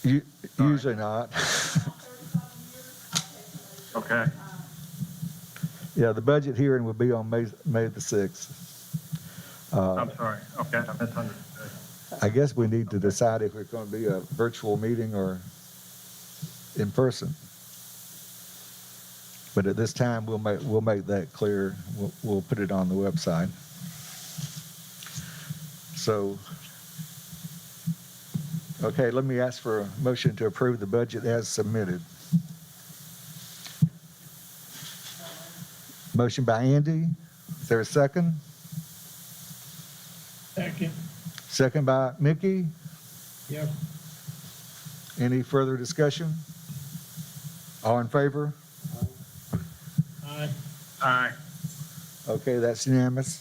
Usually not. Okay. Yeah, the budget hearing will be on May the 6th. I'm sorry. Okay, I misunderstood. I guess we need to decide if it's going to be a virtual meeting or in person. But at this time, we'll make that clear. We'll put it on the website. So, okay, let me ask for a motion to approve the budget as submitted. Motion by Andy. Is there a second? Second. Second by Mickey. Yep. Any further discussion? All in favor? Aye. Aye. Okay, that's unanimous.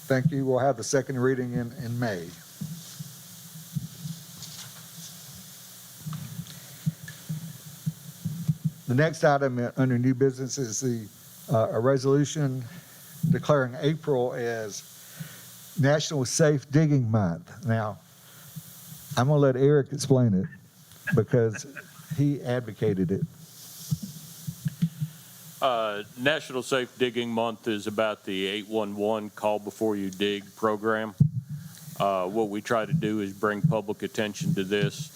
Thank you. We'll have the second reading in May. The next item under new business is a resolution declaring April as National Safe Digging Month. Now, I'm going to let Eric explain it because he advocated it. National Safe Digging Month is about the 811 Call Before You Dig program. What we try to do is bring public attention to this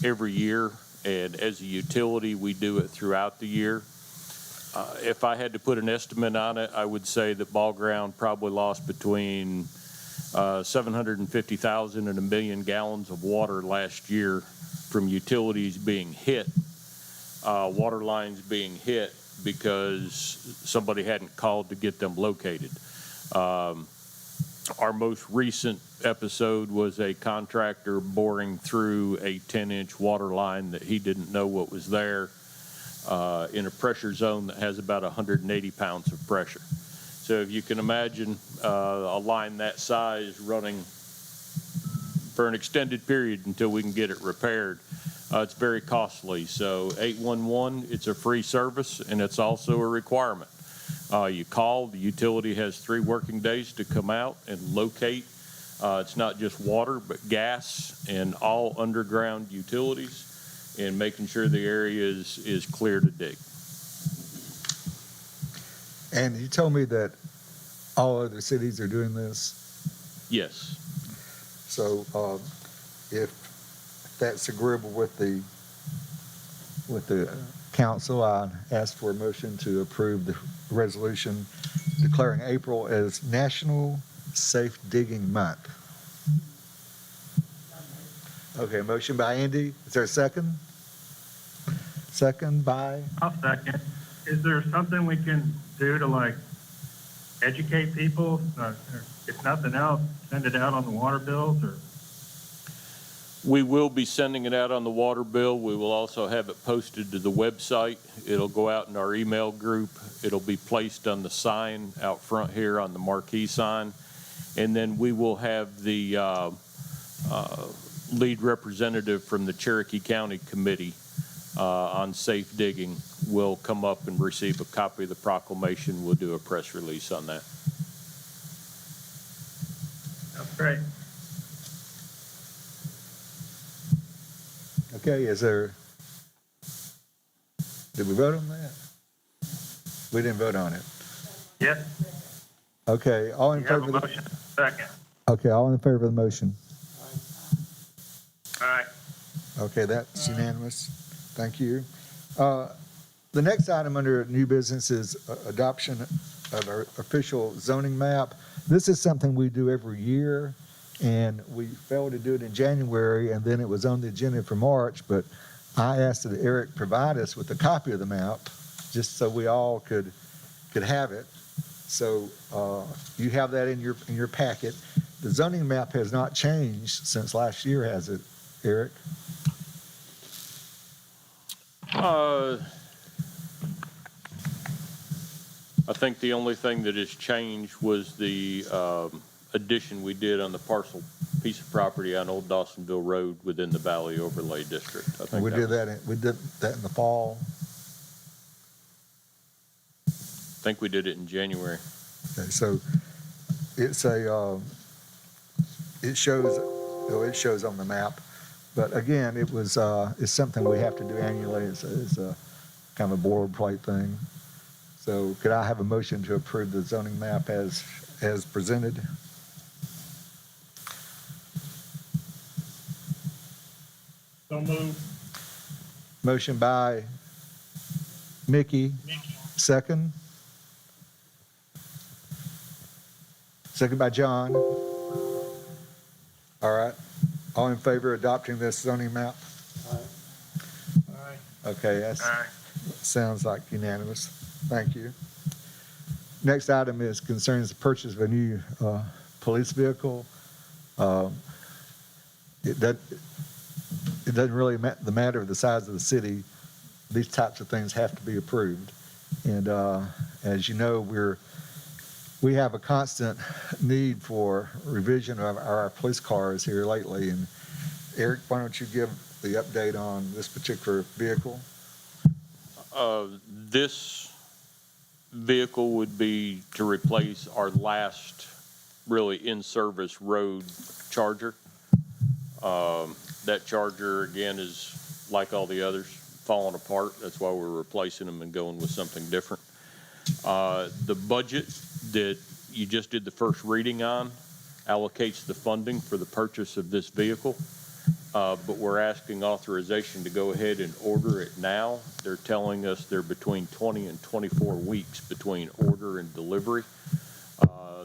every year, and as a utility, we do it throughout the year. If I had to put an estimate on it, I would say that Ball Ground probably lost between 750,000 and 1 million gallons of water last year from utilities being hit, water lines being hit because somebody hadn't called to get them located. Our most recent episode was a contractor boring through a 10-inch water line that he didn't know what was there in a pressure zone that has about 180 pounds of pressure. So if you can imagine a line that size running for an extended period until we can get it repaired, it's very costly. So 811, it's a free service, and it's also a requirement. You call, the utility has 3 working days to come out and locate. It's not just water, but gas and all underground utilities, and making sure the area is clear to dig. And you told me that all other cities are doing this. Yes. So if that's agreeable with the council, I ask for a motion to approve the resolution declaring April as National Safe Digging Month. Okay, motion by Andy. Is there a second? Second by? I'll second. Is there something we can do to like educate people? Or if nothing else, send it out on the water bills or? We will be sending it out on the water bill. We will also have it posted to the website. It'll go out in our email group. It'll be placed on the sign out front here on the marquee sign. And then we will have the lead representative from the Cherokee County Committee on Safe Digging will come up and receive a copy of the proclamation. We'll do a press release on that. That's great. Okay, did we vote on that? We didn't vote on it. Yes. Okay, all in You have favor a of the motion. Second. Okay, all in favor of the motion. Aye. Okay, that's unanimous. Thank you. The next item under new business is adoption of our official zoning map. This is something we do every year, and we failed to do it in January, and then it was on the agenda for March, but I asked that Eric provide us with a copy of the map just so we all could have it. So you have that in your packet. The zoning map has not changed since last year, has it, Eric? I think the only thing that has changed was the addition we did on the parcel piece of property on Old Dawsonville Road within the Valley Overlay District. I think We did that in the fall. I think we did it in January. Okay, so it shows on the map But again, it's something we have to do annually. It's a kind of a boilerplate thing. So could I have a motion to approve the zoning map as presented? So moved. Motion by Mickey, second. Second by John. All right. All in favor of adopting this zoning map? Aye. Okay, that Aye. sounds like unanimous. Thank you. Next item is concerns the purchase of a new police vehicle. It doesn't really the matter of the size of the city. These types of things have to be approved. And as you know, we have a constant need for revision of our police cars here lately. And Eric, why don't you give the update on this particular vehicle? This vehicle would be to replace our last really in-service road Charger. That Charger, again, is like all the others, falling apart. That's why we're replacing them and going with something different. The budget that you just did the first reading on allocates the funding for the purchase of this vehicle. But we're asking authorization to go ahead and order it now. They're telling us they're between 20 and 24 weeks between order and delivery.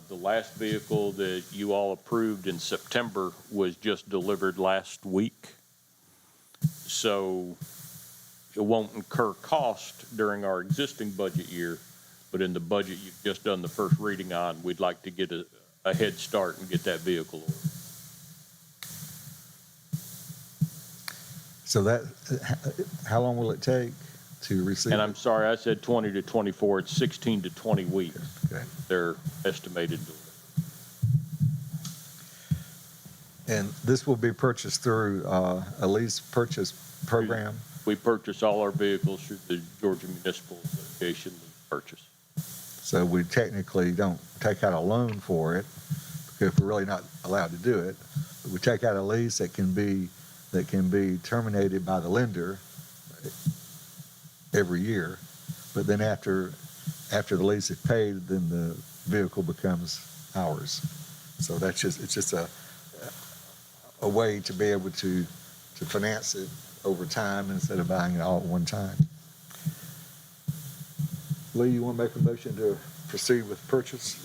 The last vehicle that you all approved in September was just delivered last week. So it won't incur cost during our existing budget year, but in the budget you've just done the first reading on, we'd like to get a head start and get that vehicle ordered. So how long will it take to receive? And I'm sorry, I said 20 to 24. It's 16 to 20 weeks. Okay. They're estimated. And this will be purchased through a lease purchase program? We purchase all our vehicles through the Georgia Municipal Association purchase. So we technically don't take out a loan for it because we're really not allowed to do it. But we take out a lease that can be terminated by the lender every year. But then after the lease is paid, then the vehicle becomes ours. So it's just a way to be able to finance it over time instead of buying it all at one time. Lee, you want to make a motion to proceed with purchase?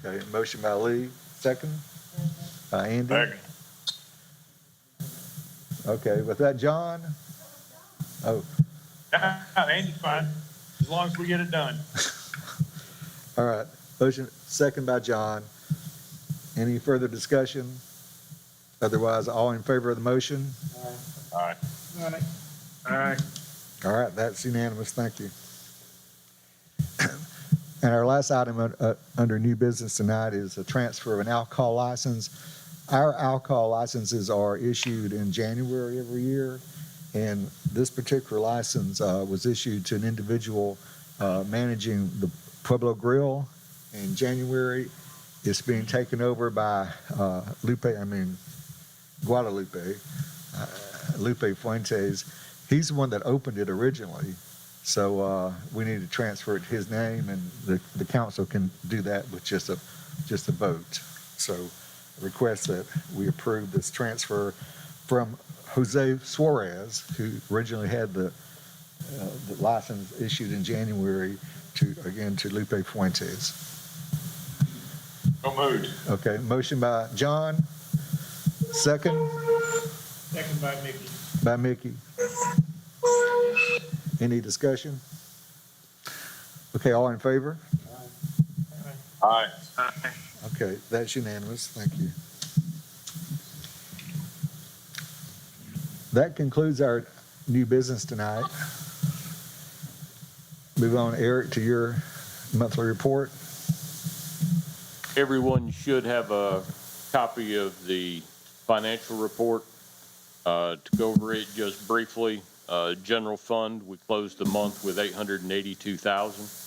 Okay, motion by Lee, second by Andy. Second. Okay, with that, John? Oh, Andy's fine, as long as we get it done. all right. Motion, second by John. Any further discussion? Otherwise, all in favor of the motion? Aye. Aye. All right, that's unanimous. Thank you. And our last item under new business tonight is a transfer of an alcohol license. Our alcohol licenses are issued in January every year, and this particular license was issued to an individual managing the Pueblo Grill in January. It's being taken over by Guadalupe, Lupe Fuentes. He's the one that opened it originally, so we need to transfer it to his name, and the council can do that with just a vote. So request that we approve this transfer from Jose Suarez, who originally had the license issued in January, to Lupe Fuentes. So moved. Okay, motion by John, second Second by Mickey. by Mickey. Any discussion? Okay, all in favor? Aye. Aye. Okay, that's unanimous. Thank you. That concludes our new business tonight. Move on, Eric, to your monthly report. Everyone should have a copy of the financial report. To go over it just briefly, general fund, we closed the month with $882,000.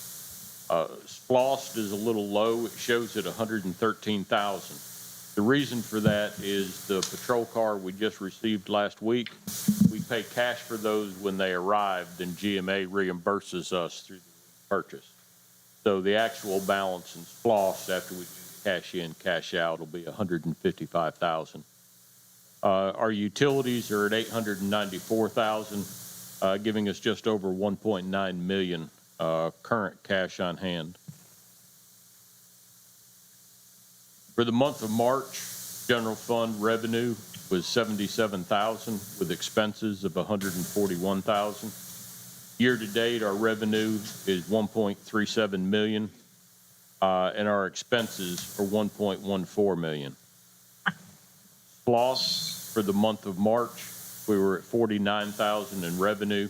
Splost is a little low. It shows at $113,000. The reason for that is the patrol car we just received last week. We pay cash for those when they arrive, then GMA reimburses us through the purchase. So the actual balance in SPLOST after we do cash in, cash out will be $155,000. Our utilities are at $894,000, giving us just over $1.9 million current cash on hand. For the month of March, general fund revenue was $77,000 with expenses of $141,000. Year to date, our revenue is $1.37 million, and our expenses are $1.14 million. Loss for the month of March, we were at $49,000 in revenue,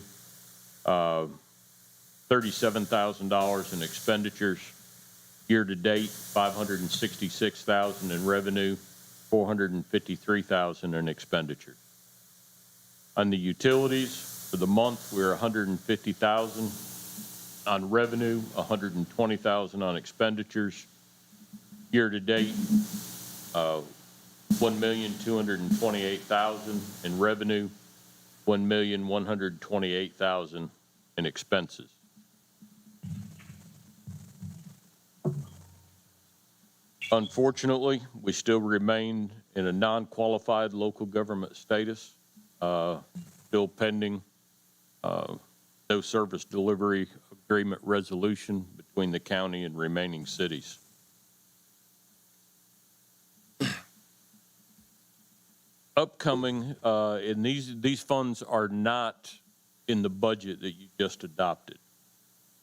$37,000 in expenditures. Year to date, $566,000 in revenue, $453,000 in expenditures. On the utilities, for the month, we're $150,000 on revenue, $120,000 on expenditures. Year to date, $1,228,000 in revenue, $1,128,000 in expenses. Unfortunately, we still remain in a non-qualified local government status, still pending no service delivery agreement resolution between the county and remaining cities. Upcoming, and these funds are not in the budget that you just adopted.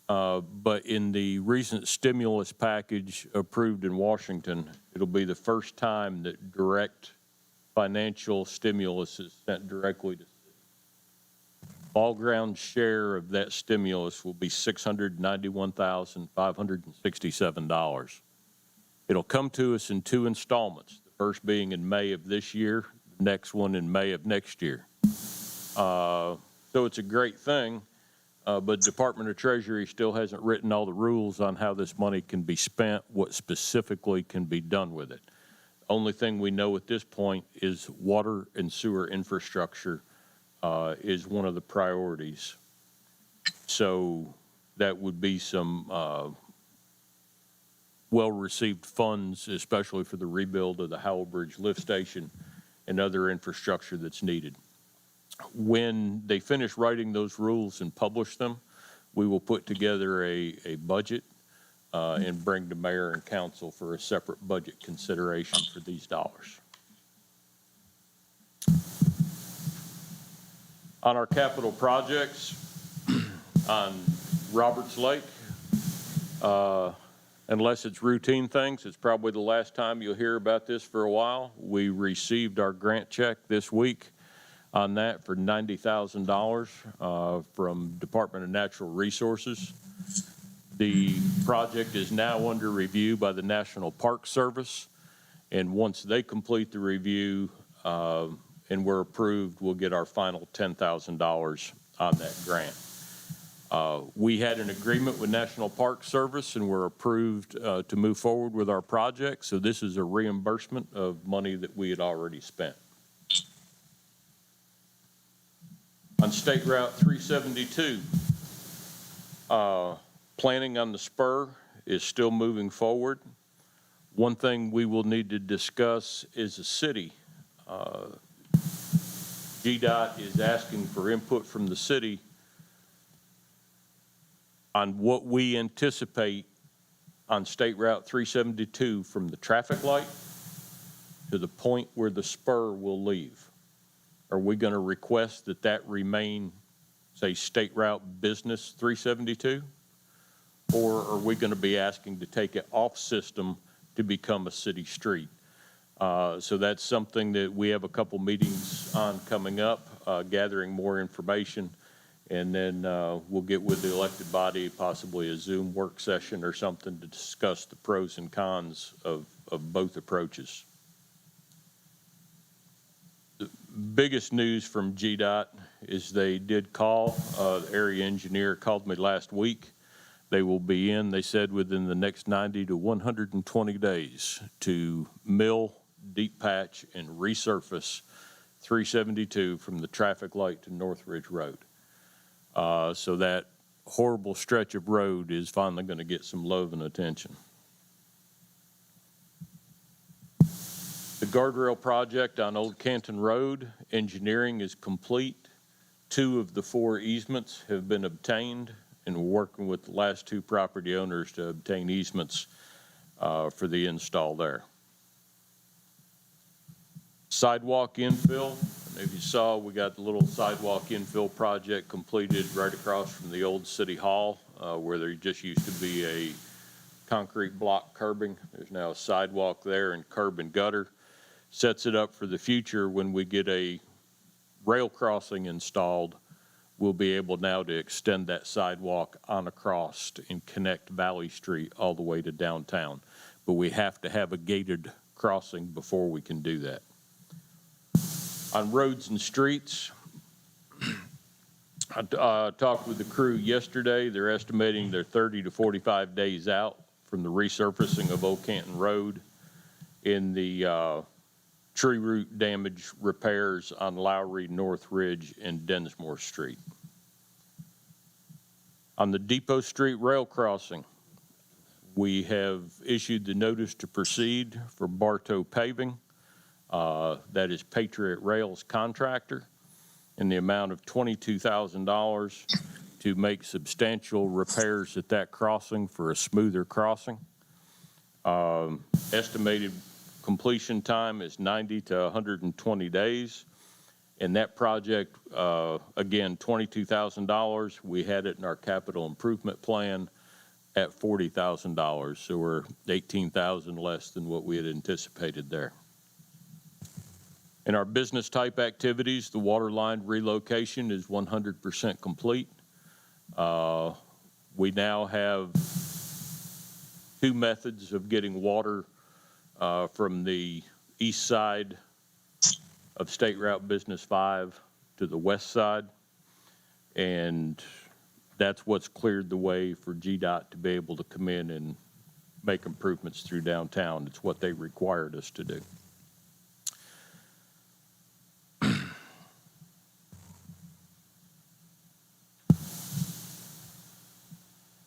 But in the recent stimulus package approved in Washington, it'll be the first time that direct financial stimulus is sent directly to cities. Ball ground share of that stimulus will be $691,567. It'll come to us in 2 installments, the first being in May of this year, the next one in May of next year. So it's a great thing. But Department of Treasury still hasn't written all the rules on how this money can be spent, what specifically can be done with it. Only thing we know at this point is water and sewer infrastructure is one of the priorities. So that would be some well-received funds, especially for the rebuild of the Howell Bridge lift station and other infrastructure that's needed. When they finish writing those rules and publish them, we will put together a budget and bring to mayor and council for a separate budget consideration for these dollars. On our capital projects, on Roberts Lake, unless it's routine things, it's probably the last time you'll hear about this for a while. We received our grant check this week on that for $90,000 from Department of Natural Resources. The project is now under review by the National Park Service, and once they complete the review and we're approved, we'll get our final $10,000 on that grant. We had an agreement with National Park Service and we're approved to move forward with our project, so this is a reimbursement of money that we had already spent. On State Route 372, planning on the spur is still moving forward. One thing we will need to discuss is a city. GDOT is asking for input from the city on what we anticipate on State Route 372 from the traffic light to the point where the spur will leave. Are we going to request that that remain, say, State Route Business 372? Or are we going to be asking to take it off system to become a city street? So that's something that we have a couple meetings on coming up, gathering more information, and then we'll get with the elected body, possibly a Zoom work session or something to discuss the pros and cons of both approaches. The biggest news from GDOT is they did call, the area engineer called me last week. They will be in, they said, within the next 90 to 120 days to mill, deep patch, and resurface 372 from the traffic light to North Ridge Road. So that horrible stretch of road is finally going to get some love and attention. The guardrail project on Old Canton Road, engineering is complete. 2 of the 4 easements have been obtained, and we're working with the last 2 property owners to obtain easements for the install there. Sidewalk infill, and if you saw, we got the little sidewalk infill project completed right across from the old City Hall, where there just used to be a concrete block curbing. There's now a sidewalk there and curb and gutter. Sets it up for the future when we get a rail crossing installed. We'll be able now to extend that sidewalk on across and connect Valley Street all the way to downtown. But we have to have a gated crossing before we can do that. On roads and streets, I talked with the crew yesterday. They're estimating they're 30 to 45 days out from the resurfacing of Old Canton Road in the tree root damage repairs on Lowry, North Ridge, and Densmore Street. On the Depot Street rail crossing, we have issued the notice to proceed for Bartow Paving. That is Patriot Rail's contractor, in the amount of $22,000 to make substantial repairs at that crossing for a smoother crossing. Estimated completion time is 90 to 120 days. And that project, again, $22,000. We had it in our capital improvement plan at $40,000. So we're $18,000 less than what we had anticipated there. In our business type activities, the water line relocation is 100% complete. We now have 2 methods of getting water from the east side of State Route Business 5 to the west side. And that's what's cleared the way for GDOT to be able to come in and make improvements through downtown. It's what they required us to do.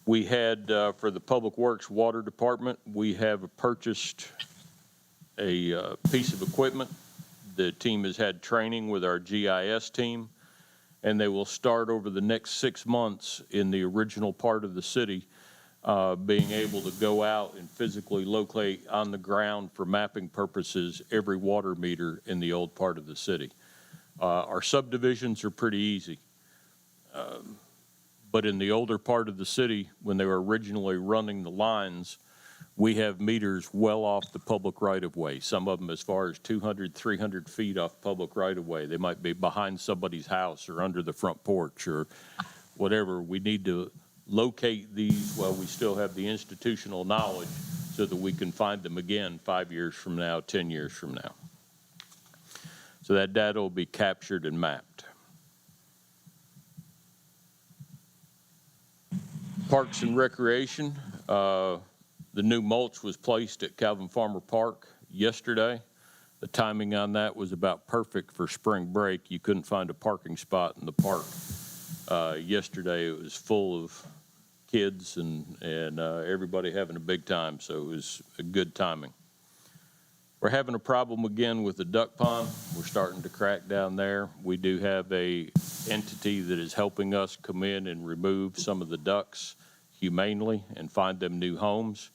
We had, for the Public Works Water Department, we have purchased a piece of equipment. The team has had training with our GIS team, and they will start over the next 6 months in the original part of the city, being able to go out and physically locate on the ground for mapping purposes every water meter in the old part of the city. Our subdivisions are pretty easy. But in the older part of the city, when they were originally running the lines, we have meters well off the public right-of-way, some of them as far as 200, 300 feet off public right-of-way. They might be behind somebody's house or under the front porch or whatever. We need to locate these while we still have the institutional knowledge so that we can find them again 5 years from now, 10 years from now. So that data will be captured and mapped. Parks and Recreation, the new mulch was placed at Calvin Farmer Park yesterday. The timing on that was about perfect for spring break. You couldn't find a parking spot in the park. Yesterday it was full of kids and everybody having a big time, so it was a good timing. We're having a problem again with the duck pond. We're starting to crack down there. We do have a entity that is helping us come in and remove some of the ducks humanely and find them new homes.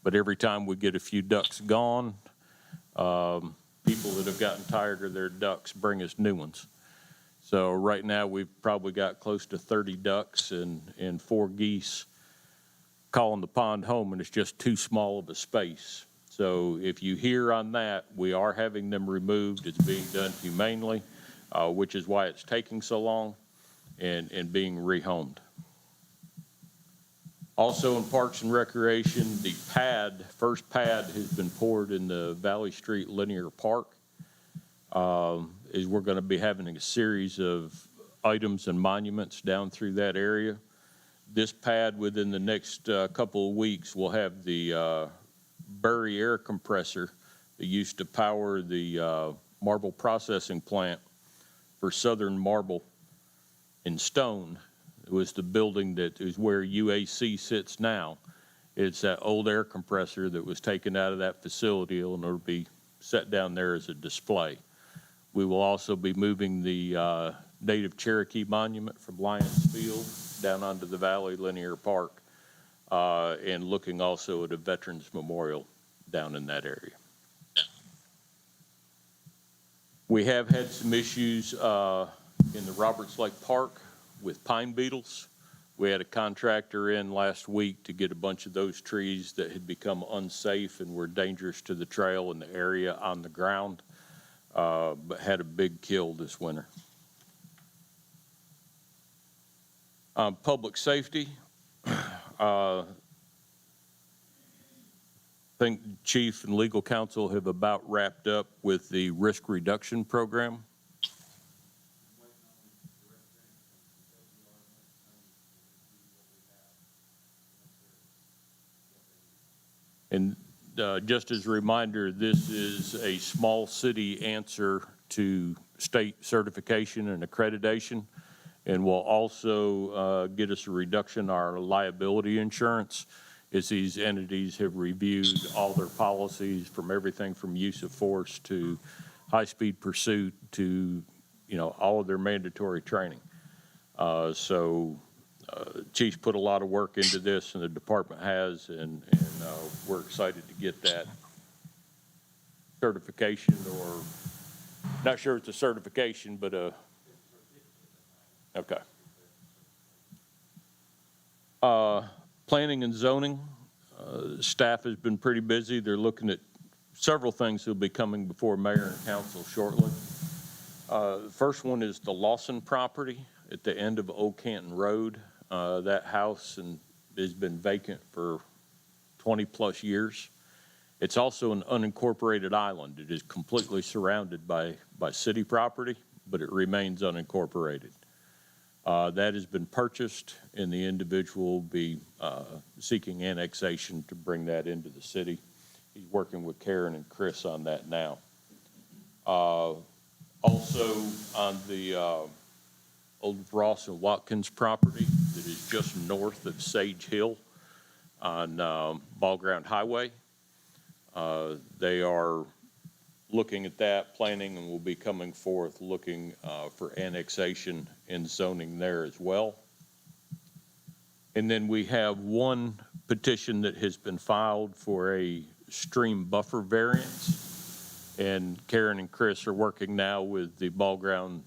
But every time we get a few ducks gone, people that have gotten tired of their ducks bring us new ones. So right now we've probably got close to 30 ducks and 4 geese calling the pond home, and it's just too small of a space. So if you hear on that, we are having them removed. It's being done humanely, which is why it's taking so long and being rehomed. Also in Parks and Recreation, the first pad has been poured in the Valley Street Linear Park. We're going to be having a series of items and monuments down through that area. This pad within the next couple of weeks will have the Bury air compressor that used to power the marble processing plant for Southern Marble in Stone. It was the building that is where UAC sits now. It's that old air compressor that was taken out of that facility in order to be set down there as a display. We will also be moving the Native Cherokee Monument from Lions Field down onto the Valley Linear Park, and looking also at a Veterans Memorial down in that area. We have had some issues in the Roberts Lake Park with pine beetles. We had a contractor in last week to get a bunch of those trees that had become unsafe and were dangerous to the trail and the area on the ground, but had a big kill this winter. Public safety, I think Chief and Legal Counsel have about wrapped up with the risk reduction program. And just as a reminder, this is a small city answer to state certification and accreditation, and will also get us a reduction in our liability insurance, as these entities have reviewed all their policies, from everything from use of force to high-speed pursuit to, all of their mandatory training. Chief's put a lot of work into this, and the department has, and we're excited to get that certification, or not sure it's a certification, but okay. Planning and zoning, staff has been pretty busy. They're looking at several things that will be coming before mayor and council shortly. The first one is the Lawson property at the end of Old Canton Road. That house has been vacant for 20-plus years. It's also an unincorporated island. It is completely surrounded by city property, but it remains unincorporated. That has been purchased, and the individual will be seeking annexation to bring that into the city. He's working with Karen and Chris on that now. Also on the old Ross and Watkins property that is just north of Sage Hill on Ball Ground Highway. They are looking at that, planning, and will be coming forth looking for annexation and zoning there as well. And then we have one petition that has been filed for a stream buffer variance, and Karen and Chris are working now with the Ball Ground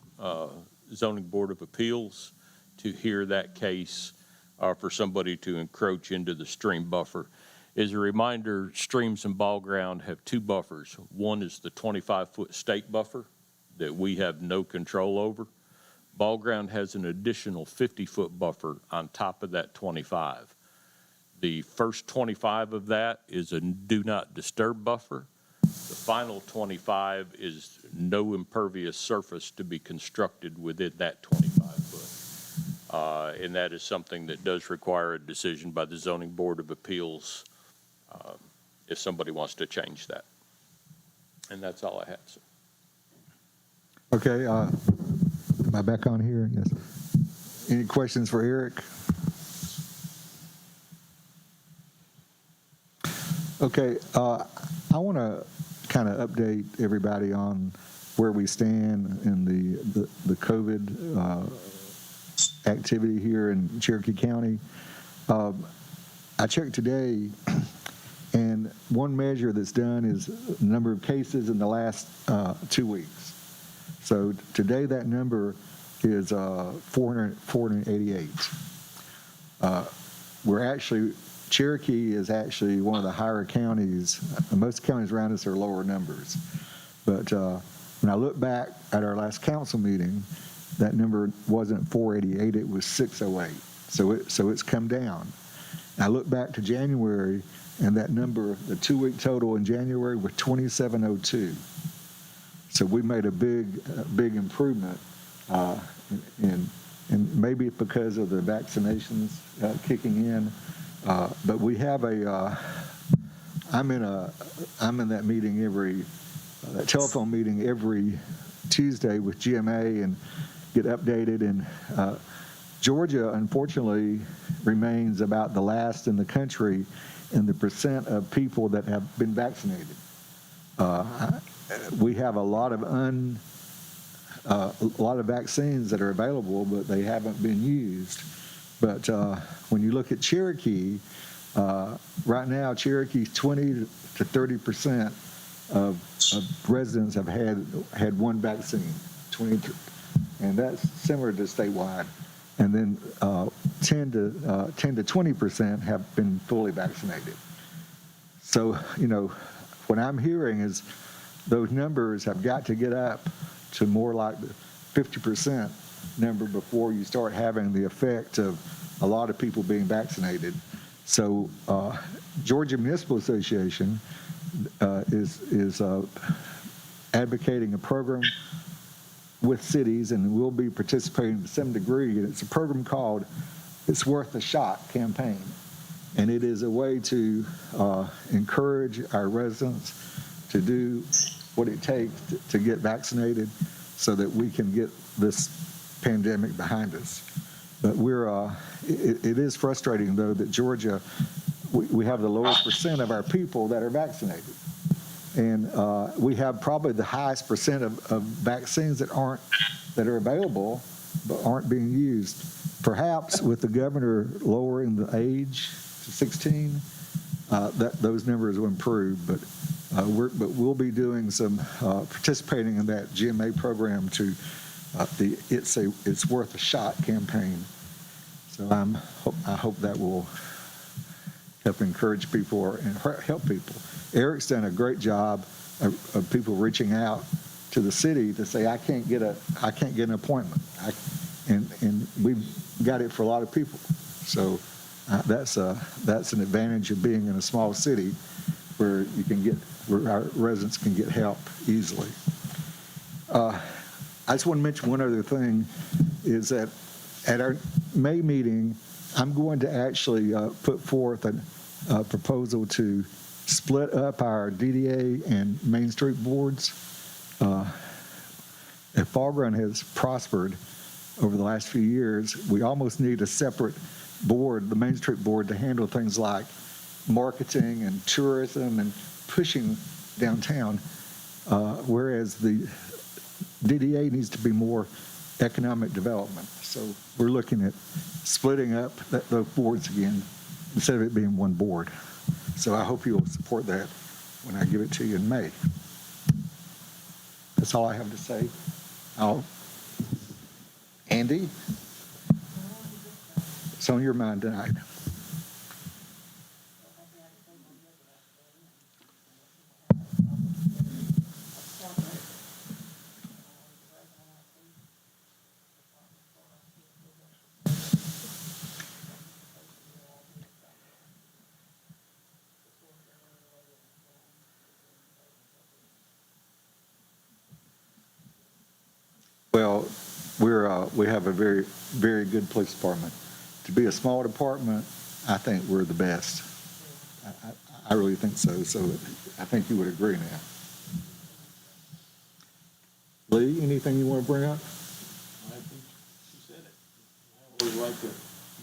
Zoning Board of Appeals to hear that case for somebody to encroach into the stream buffer. As a reminder, streams in Ball Ground have two buffers. One is the 25-foot state buffer that we have no control over. Ball Ground has an additional 50-foot buffer on top of that 25. The first 25 of that is a do not disturb buffer. The final 25 is no impervious surface to be constructed within that 25 foot. And that is something that does require a decision by the Zoning Board of Appeals if somebody wants to change that. And that's all I have, sir. Okay, am I back on here? Yes. Any questions for Eric? Okay, I want to kind of update everybody on where we stand in the COVID activity here in Cherokee County. I checked today, and one measure that's done is the number of cases in the last 2 weeks. So today that number is 488. Cherokee is actually one of the higher counties. Most counties around us are lower numbers. But when I look back at our last council meeting, that number wasn't 488, it was 608. So it's come down. And I look back to January, and that number, the 2-week total in January, was 2702. So we made a big improvement, and maybe it's because of the vaccinations kicking in. But we have I'm in that meeting that telephone meeting every Tuesday with GMA and get updated. And Georgia, unfortunately, remains about the last in the country in the percent of people that have been vaccinated. We have a lot of vaccines that are available, but they haven't been used. But when you look at Cherokee, right now, Cherokee's 20 to 30% of residents have had one vaccine, 23, and that's similar to statewide. And then 10 to 20% have been fully vaccinated. So, what I'm hearing is those numbers have got to get up to more like the 50% number before you start having the effect of a lot of people being vaccinated. So, Georgia Municipal Association is advocating a program with cities, and we'll be participating to some degree. And it's a program called "It's Worth a Shot" campaign, and it is a way to encourage our residents to do what it takes to get vaccinated, so that we can get this pandemic behind us. But it is frustrating, though, that Georgia, we have the lowest percent of our people that are vaccinated. And we have probably the highest percent of vaccines that are available but aren't being used. Perhaps with the governor lowering the age to 16, those numbers will improve. But we'll be doing some participating in that GMA program to the It's Worth a Shot campaign. So I hope that will help encourage people and help people. Eric's done a great job of people reaching out to the city to say, I can't get an appointment, and we've got it for a lot of people. So that's an advantage of being in a small city where our residents can get help easily. I just want to mention one other thing, is that at our May meeting, I'm going to actually put forth a proposal to split up our DDA and Main Street boards. If Fall Run has prospered over the last few years, we almost need a separate board, the Main Street board, to handle things like marketing and tourism and pushing downtown, whereas the DDA needs to be more economic development. So we're looking at splitting up those boards again instead of it being one board. So I hope you'll support that when I give it to you in May. That's all I have to say. Andy, it's on your mind tonight. Well, we have a very, very good police department. To be a small department, I think we're the best. I really think so. So I think you would agree now. Lee, anything you want to bring up? I think she said it. I always like to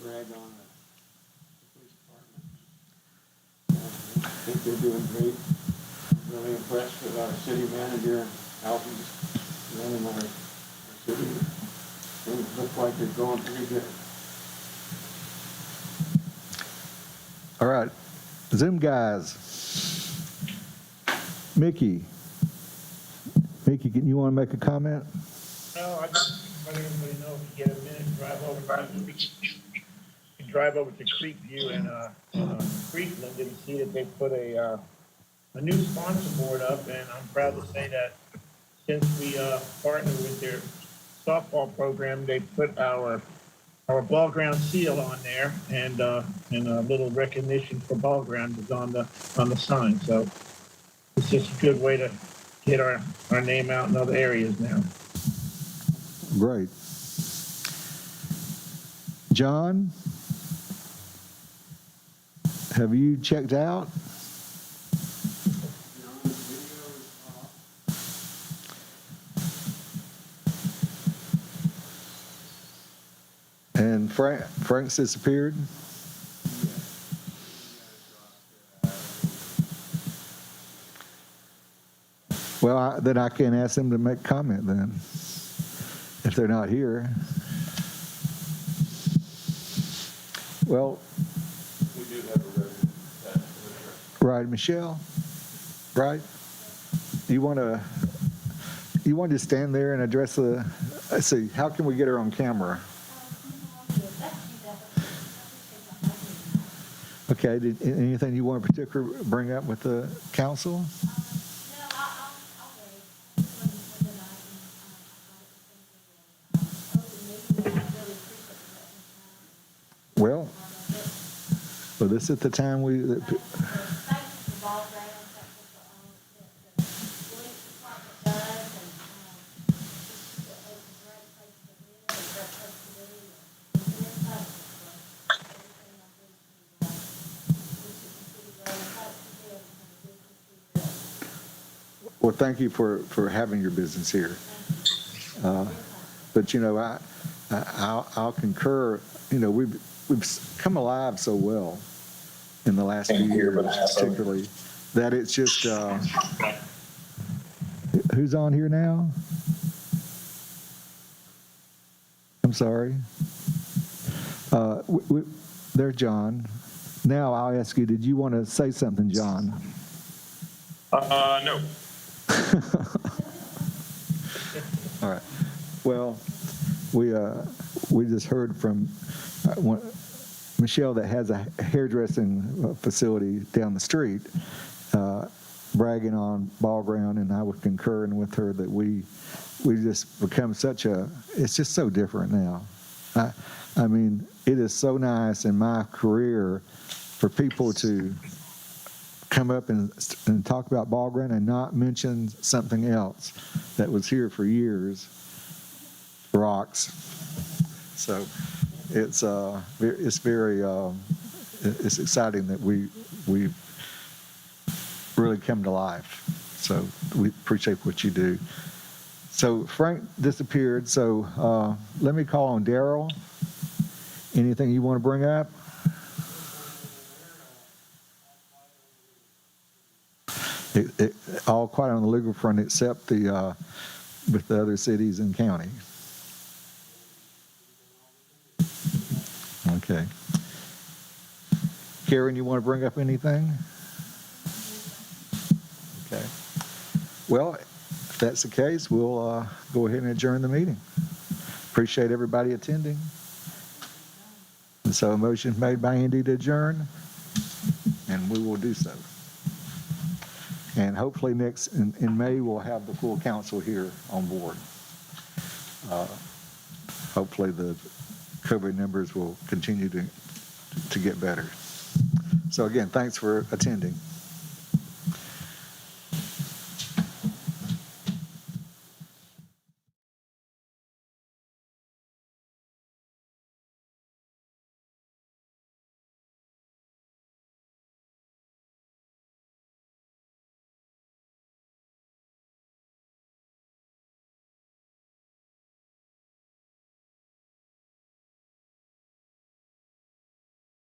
brag on the police department. I think they're doing great. I'm really impressed with our city manager, Alfie's running our city. Things look like they're going pretty good. All right. Zoom guys. Mickey, you want to make a comment? No, I just let everybody know if you get a minute, drive over to Creekview and Creekland and see that they put a new sponsor board up, and I'm proud to say that since we partnered with their softball program, they put our ball ground seal on there, and a little recognition for ball ground is on the sign. So it's just a good way to get our name out in other areas now. Great. John, have you checked out? And Frank's disappeared? Well, then I can't ask them to make comment then, if they're not here. Well, We do have a resident that right, Michelle, right? You want to stand there and address the, let's see, how can we get her on camera? Okay, anything you want to particularly bring up with the council? Well, this is the time well, thank you for having your business here. But, I'll concur, we've come alive so well in the last few years, particularly, that it's just, who's on here now? I'm sorry. There's John. Now I'll ask you, did you want to say something, John? No. All right. Well, we just heard from Michelle that has a hairdressing facility down the street, bragging on Ball Ground, and I was concurring with her that we just become it's just so different now. I mean, it is so nice in my career for people to come up and talk about Ball Ground and not mention something else that was here for years, rocks. So it's very it's exciting that we really come to life. So we appreciate what you do. So Frank disappeared. So let me call on Daryl. Anything you want to bring up? It all quiet on the legal front except with the other cities and county. Okay. Karen, you want to bring up anything? Okay. Well, if that's the case, we'll go ahead and adjourn the meeting. Appreciate everybody attending. And so a motion made by Andy to adjourn, and we will do so. And hopefully in May, we'll have the full council here on board. Hopefully the COVID numbers will continue to get better. So again, thanks for attending.